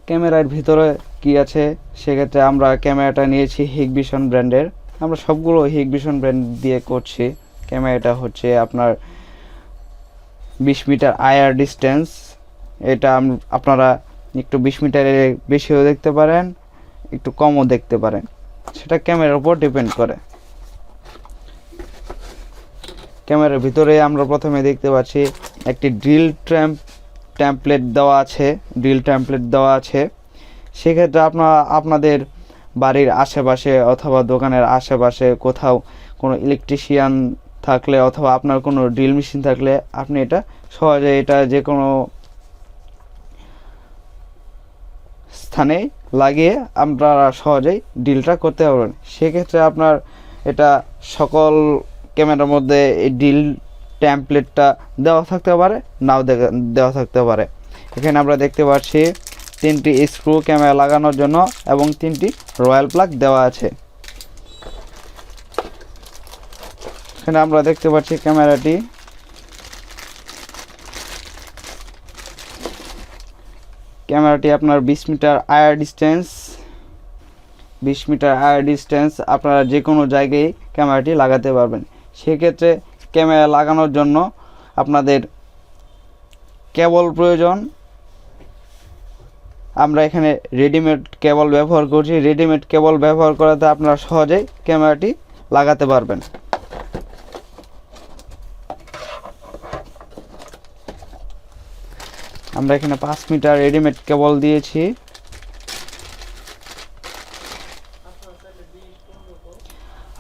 ক্যামেরার ভিতরে কি আছে, সেক্ষেত্রে আমরা ক্যামেরাটা নিয়েছি হিকভিশন ব্র্যান্ডের। আমরা সবগুলো হিকভিশন ব্র্যান্ড দিয়ে করছি। ক্যামেরাটা হচ্ছে আপনার 20 মিটার আইআর ডিস্টেন্স। এটা আপনারা একটু 20 মিটারের বেশিও দেখতে পারেন, একটু কমও দেখতে পারেন, সেটা ক্যামেরার উপর ডিপেন্ড করে। ক্যামেরার ভিতরে আমরা প্রথমে দেখতে পাচ্ছি একটি ড্রিল টেমপ্লেট দেওয়া আছে। সেক্ষেত্রে আপনাদের বাড়ির আশেপাশে অথবা দোকানের আশেপাশে কোথাও কোনো ইলেকট্রিশিয়ান থাকলে অথবা আপনার কোনো ড্রিল মেশিন থাকলে আপনি এটা সহজে যে কোনো স্থানে লাগিয়ে আপনারা সহজেই ড্রিলটা করতে পারবেন। সেক্ষেত্রে আপনার এটা সকল ক্যামেরার মধ্যে এই ড্রিল টেমপ্লেটটা দেওয়া থাকতে পারে, নাও দেওয়া থাকতে পারে। এখানে আমরা দেখতে পাচ্ছি 3টি স্ক্রু ক্যামেরা লাগানোর জন্য এবং 3টি রয়্যাল প্লাগ দেওয়া আছে। এখানে আমরা দেখতে পাচ্ছি ক্যামেরাটি আপনার 20 মিটার আইআর ডিস্টেন্স আপনারা যে কোনো জায়গায় ক্যামেরাটি লাগাতে পারবেন। সেক্ষেত্রে ক্যামেরা লাগানোর জন্য আপনাদের কেবল প্রয়োজন। আমরা এখানে রেডিমেড কেবল ব্যবহার করছি। রেডিমেড কেবল ব্যবহার করাতে আপনারা সহজেই ক্যামেরাটি লাগাতে পারবেন। আমরা এখানে 5 মিটার রেডিমেড কেবল দিয়েছি।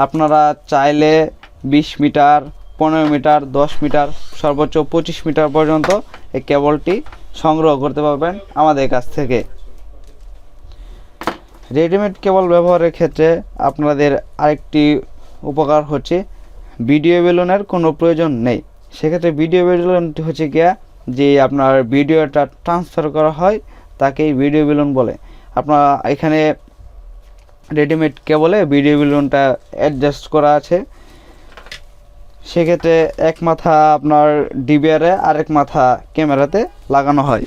আপনারা চাইলে 20 মিটার, 15 মিটার, 10 মিটার, সর্বোচ্চ 25 মিটার পর্যন্ত এই কেবলটি সংগ্রহ করতে পারবেন আমাদের কাছ থেকে। রেডিমেড কেবল ব্যবহারের ক্ষেত্রে আপনাদের আরেকটি উপকার হচ্ছে ভিডিও বেলুনের কোনো প্রয়োজন নেই। সেক্ষেত্রে ভিডিও বেলুনটি হচ্ছে গিয়া যে আপনার ভিডিওটা ট্রান্সফার করা হয় তাকেই ভিডিও বেলুন বলে। আপনারা এখানে রেডিমেড কেবলে ভিডিও বেলুনটা অ্যাডজাস্ট করা আছে। সেক্ষেত্রে এক মাথা আপনার ডিভিআরে আরেক মাথা ক্যামেরাতে লাগানো হয়।